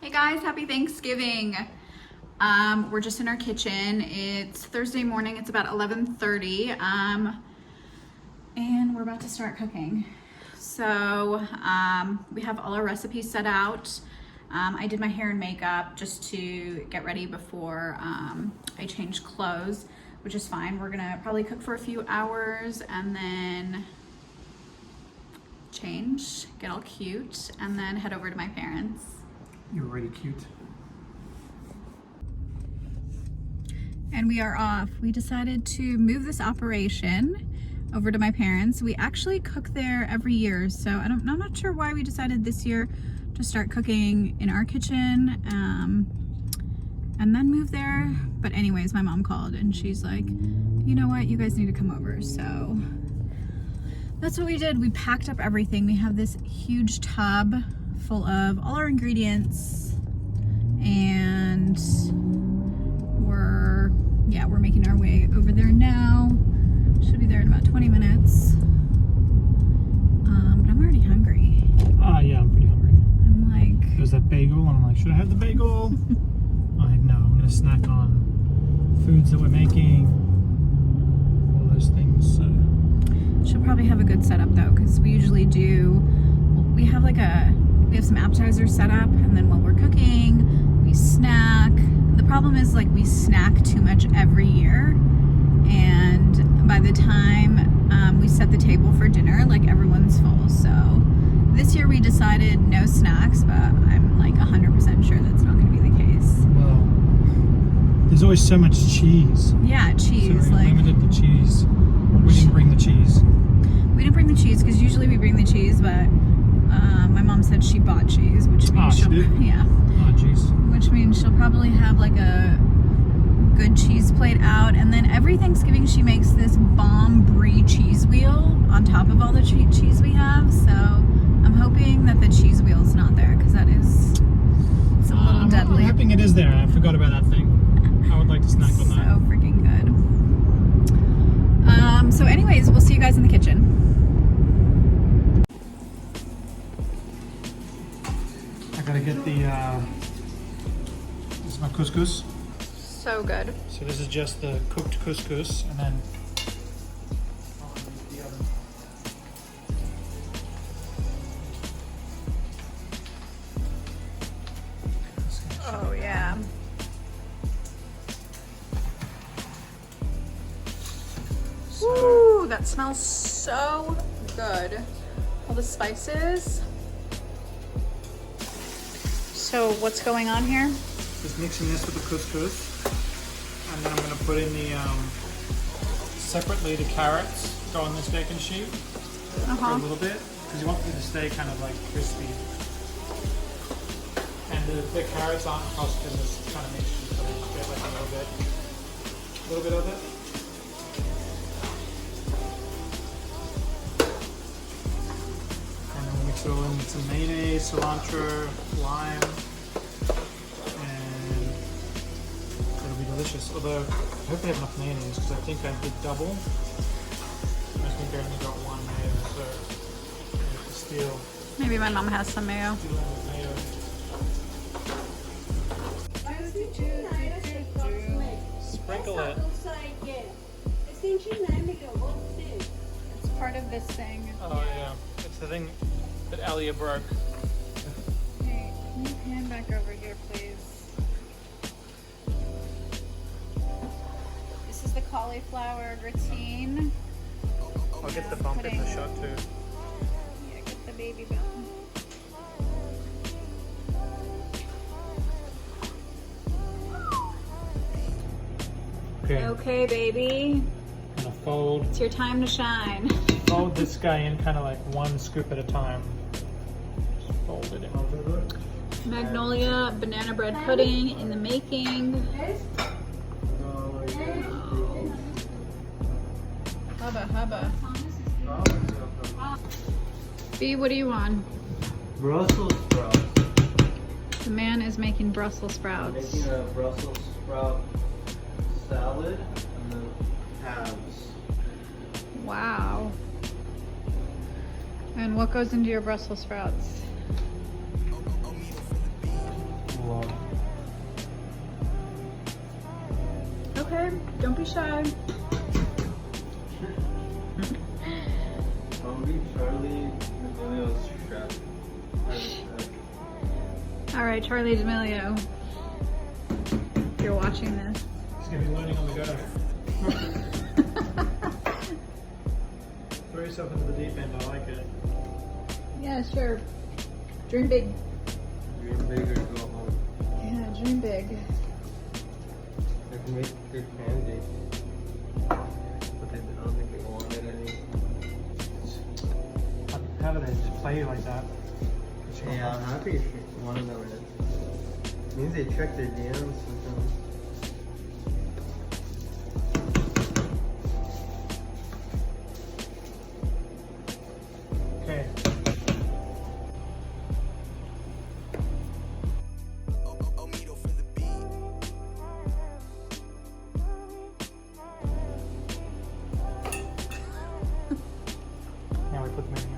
Hey guys, happy Thanksgiving. We're just in our kitchen. It's Thursday morning, it's about 11:30, and we're about to start cooking. So we have all our recipes set out. I did my hair and makeup just to get ready before I change clothes, which is fine. We're gonna probably cook for a few hours and then change, get all cute, and then head over to my parents. You're already cute. And we are off. We decided to move this operation over to my parents. We actually cook there every year, so I'm not sure why we decided this year to start cooking in our kitchen and then move there. But anyways, my mom called and she's like, you know what, you guys need to come over. So that's what we did. We packed up everything. We have this huge tub full of all our ingredients, and we're making our way over there now. Should be there in about 20 minutes. But I'm already hungry. Yeah, I'm pretty hungry. I'm like, There's that bagel, and I'm like, should I have the bagel? No, I'm gonna snack on foods that we're making, all those things. So. she'll probably have a good setup though, because we usually do. We have some appetizers set up, and then while we're cooking, we snack. The problem is we snack too much every year, and by the time we set the table for dinner, everyone's full. So this year we decided no snacks, but I'm 100% sure that's not going to be the case. Well, there's always so much cheese. Yeah, cheese. So we limited the cheese. We didn't bring the cheese. We didn't bring the cheese because usually we bring the cheese, but my mom said she bought cheese, which means she did? Yeah. Oh, jeez. Which means she'll probably have a good cheese plate out, and then every Thanksgiving she makes this bomb brie cheese wheel on top of all the cheese we have. So I'm hoping that the cheese wheel's not there, because it's a little deadly. I'm hoping it is there. I forgot about that thing. I would like to snack on that. So freaking good. So anyways, we'll see you guys in the kitchen. I gotta get the, this is my couscous. So good. So this is just the cooked couscous, and then the oven. Oh yeah. Woo, that smells so good. All the spices. So what's going on here? Just mixing this with the couscous, and then I'm going to put in the separately the carrots go on this bacon sheet for a little bit, because you want them to stay kind of crispy. And the carrots aren't tossed in this kind of mixture, so they just get a little bit of it. And then we'll mix it all in with some mayonnaise, cilantro, lime. Delicious, although I hope they have enough mayonnaise, because I think I did double. I think I only got one mayo, so I have to steal. Maybe my mom has some mayo. Mayo. Sprinkle it. It's part of this thing. Oh yeah, it's the thing that Alia broke. Hey, can you pan back over here, please? This is the cauliflower gratine. I'll get the bump in the shot too. Yeah, get the baby bump. Okay. Okay, baby. I'm gonna fold It's your time to shine. this guy in kind of one scoop at a time. Just fold it in. Magnolia banana bread pudding in the making. Hubba. B, what do you want? Brussels sprouts. The man is making Brussels sprouts. Making a Brussels sprout salad and then halves. Wow. And what goes into your Brussels sprouts? be shy. Zombie Charlie D'Amelio's chef. All right, Charlie D'Amelio, if you're watching this. He's gonna be learning on the go. Throw yourself into the deep end. I like it. Yeah, sure. Dream big. Dream big or go home. Yeah, dream big. I can make good candy. But I don't think they want it any. How do they just play you like that? Yeah, I'm happy if one of them is. It means they check their DMs sometimes. Okay. Now we put them in here.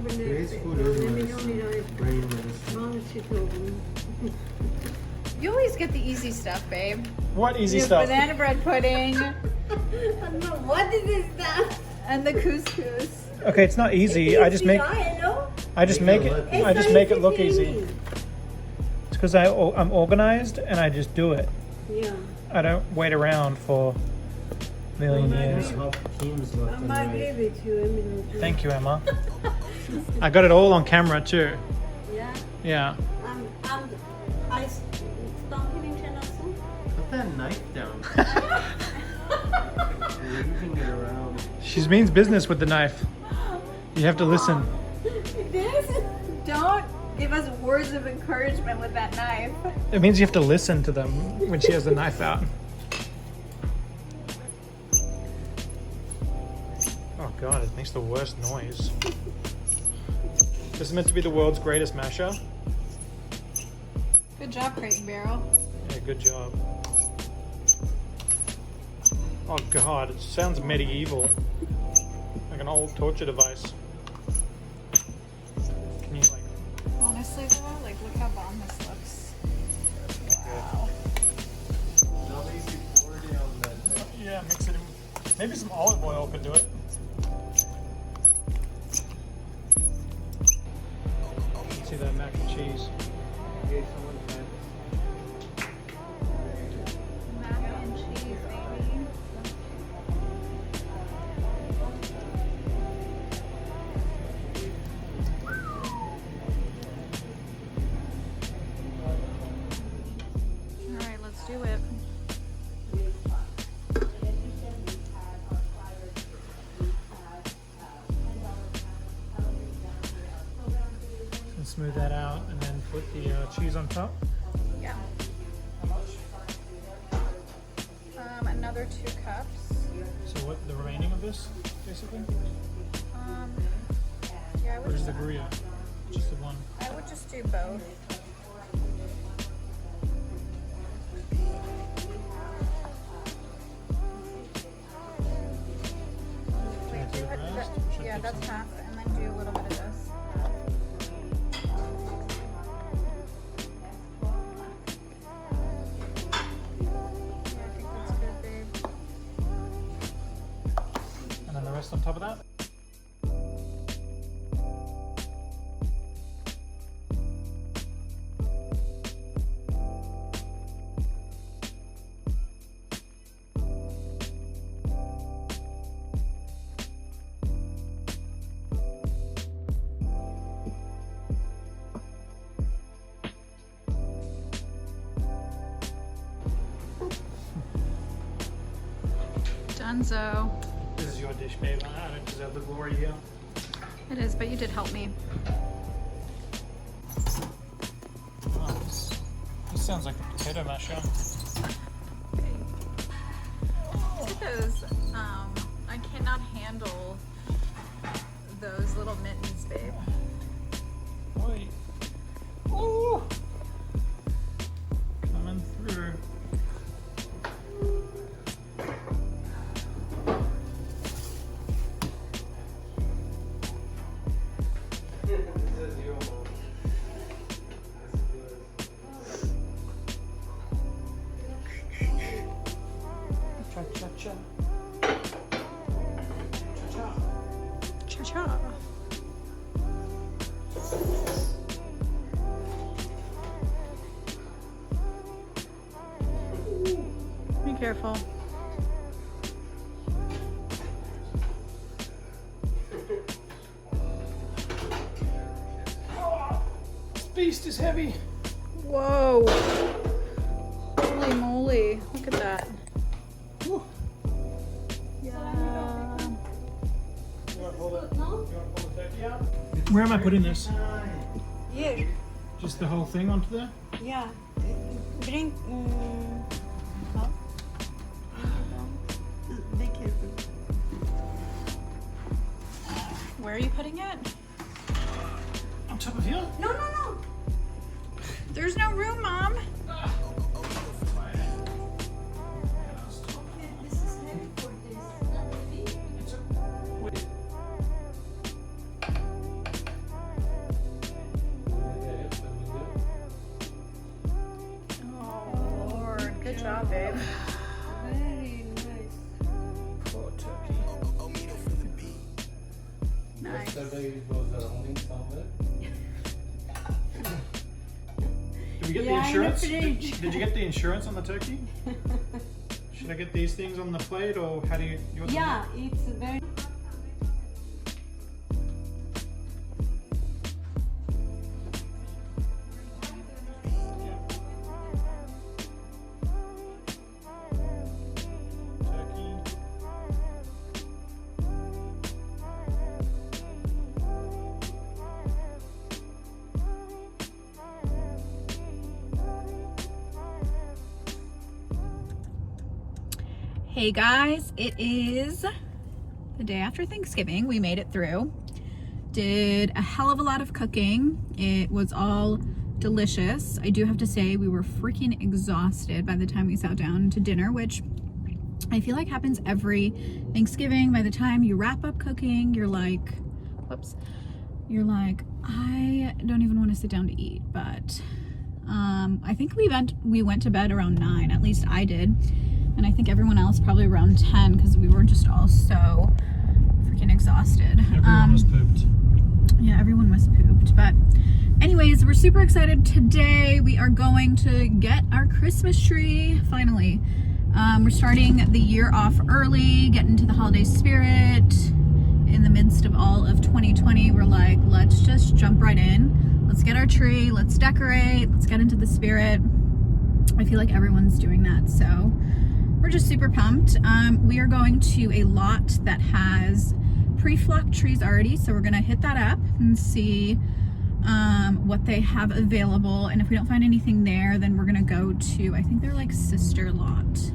Today's food is nice. Very nice. You always get the easy stuff, babe. What easy You have stuff? banana bread pudding What is this stuff? and the couscous. Okay, it's not easy. I just make it look easy. It's because I'm organized and I just do it. Yeah. I don't wait around for a million years. Teams left I and might right. give it to you, Emily. Thank you, Emma. I got it all on camera too. Yeah. Yeah. I stop eating channel soon. Put that knife down. You're moving it around. She means business with the knife. You have to listen. This? Don't give us words of encouragement with that knife. It means you have to listen to them when she has the knife out. Oh god, it makes the worst noise. This is meant to be the world's greatest masher. Good job, Crate and Barrel. Yeah, good job. Oh god, it sounds medieval. Like an old torture device. Can you like... Honestly though, like look how bomb this looks. Wow. Yeah, mix it in. Maybe some olive oil could do it. See that mac and cheese. Mac and cheese, baby. Alright, let's do it. And smooth that out and then put the cheese on top. Yeah. How much? Another 2 cups. So what, the remaining of this, basically? Yeah, I Or is the Gruyere? Just the one? I would just do both. Can I do the rest? Or should I Yeah, take that's some? half, and then do a little bit of this. Yeah, I think that's good, babe. And then the rest on top of that? Dunzo. This is your dish, babe. I don't deserve the glory here. It is, but you did help me. Oh, this sounds like a potato masher. Look at those. I cannot handle those little mittens, babe. Wait. Ooh! Cha-cha-cha. Cha-cha. Cha-cha. Be careful. This beast is heavy. Whoa. Holy moly. Look at that. Woo. Yeah. You want to pull the turkey out? Where am I putting this? Here. Just the whole thing onto there? Yeah. Bring. Up. Be careful. Where are you putting it? On top of here? No, no, no. There's no room, Mom. Okay, this is heavy for this. Not heavy. Oh, Lord. Good job, babe. Very nice. Poor turkey. Nice. Did we get the Yeah, in the insurance? fridge. Did you get the insurance on the turkey? Should I get these things on the plate, or how do you want to Yeah, it's very. turkey? Hey guys, it is the day after Thanksgiving. We made it through. Did a hell of a lot of cooking. It was all delicious. I do have to say we were freaking exhausted by the time we sat down to dinner, which I feel like happens every Thanksgiving. By the time you wrap up cooking, you're like, whoops, you're like, I don't even want to sit down to eat. But I think we went to bed around 9, at least I did. And I think everyone else probably around 10 because we were just all so freaking exhausted. Everyone was pooped. Yeah, everyone was pooped. But anyways, we're super excited. Today we are going to get our Christmas tree, finally. We're starting the year off early, getting into the holiday spirit. In the midst of all of 2020, we're like, let's just jump right in. Let's get our tree, let's decorate, let's get into the spirit. I feel like everyone's doing that, so we're just super pumped. We are going to a lot that has pre-flocked trees already, so we're gonna hit that up and see what they have available. And if we don't find anything there, then we're gonna go to, I think they're like sister lot,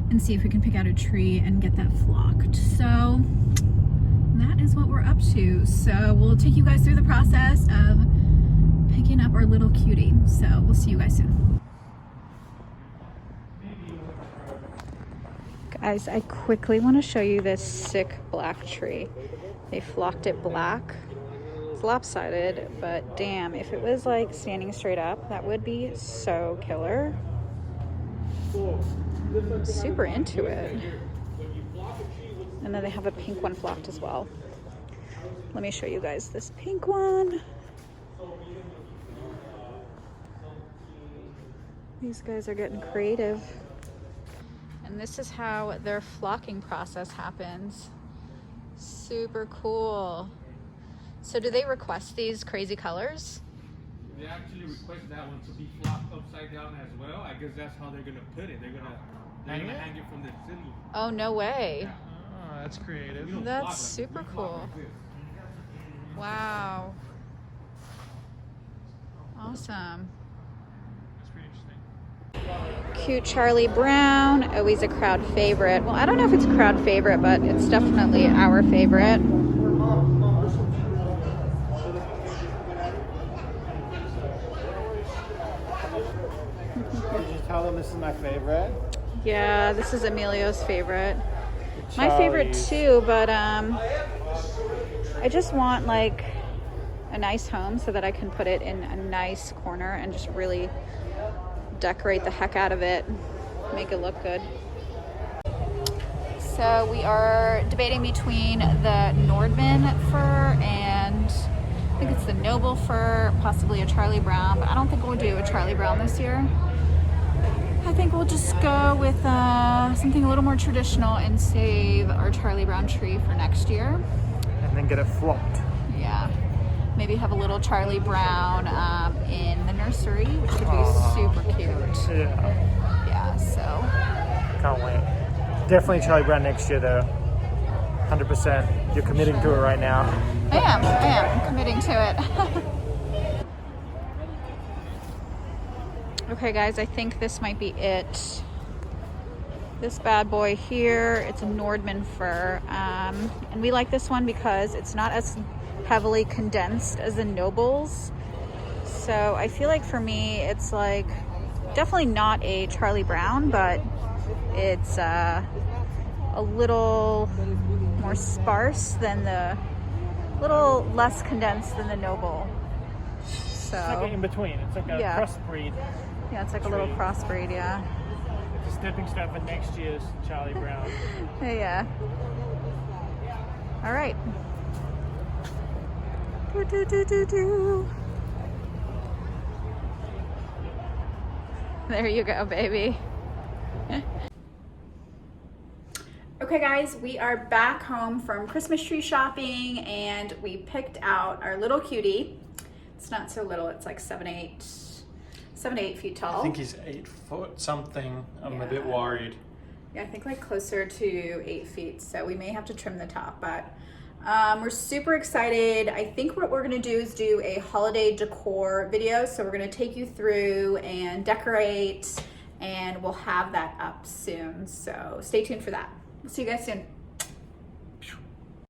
and see if we can pick out a tree and get that flocked. So that is what we're up to. So we'll take you guys through the process of picking up our little cutie. So we'll see you guys soon. Guys, I quickly want to show you this sick black tree. They flocked it black. It's lopsided, but damn, if it was like standing straight up, that would be so killer. I'm super into it. And then they have a pink one flocked as well. Let me show you guys this pink one. These guys are getting creative. And this is how their flocking process happens. Super cool. So do they request these crazy colors? They actually request that one to be flopped upside down as well. I guess that's how they're gonna put it. They're gonna hang it from the ceiling. Oh, no way. Oh, that's creative. We don't That's flop it. super We flop cool. like this. Wow. Awesome. That's pretty interesting. Cute Charlie Brown, always a crowd favorite. Well, I don't know if it's a crowd favorite, but it's definitely our favorite. Did you tell them this is my favorite? Yeah, this is Emilio's favorite. My favorite too, but I just want like a nice home so that I can put it in a nice corner and just really decorate the heck out of it, make it look good. So we are debating between the Nordman fir and I think it's the Noble fir, possibly a Charlie Brown, but I don't think we'll do a Charlie Brown this year. I think we'll just go with something a little more traditional and save our Charlie Brown tree for next year. And then get it flopped. Yeah. Maybe have a little Charlie Brown in the nursery, which would be super cute. Yeah. Yeah, so. Can't wait. Definitely Charlie Brown next year though. 100%. You're committing to it right now. I am. I'm committing to it. Okay guys, I think this might be it. This bad boy here, it's a Nordman fir. And we like this one because it's not as heavily condensed as the Nobles. So I feel like for me, it's like definitely not a Charlie Brown, but it's a little more sparse than the, little less condensed than the Noble. So It's like an in between. It's like a crossbreed. Yeah, it's like a little crossbreed, yeah. It's a stepping stone for next year's Charlie Brown. Yeah. All right. Do, do, do, do, do. There you go, baby. Okay guys, we are back home from Christmas tree shopping and we picked out our little cutie. It's not so little, it's like 7 to 8 feet tall. I think he's 8 foot something. I'm a bit Yeah. worried. Yeah, I think like closer to 8 feet. So we may have to trim the top, but we're super excited. I think what we're gonna do is do a holiday decor video. So we're gonna take you through and decorate and we'll have that up soon. So stay tuned for that. We'll see you guys soon.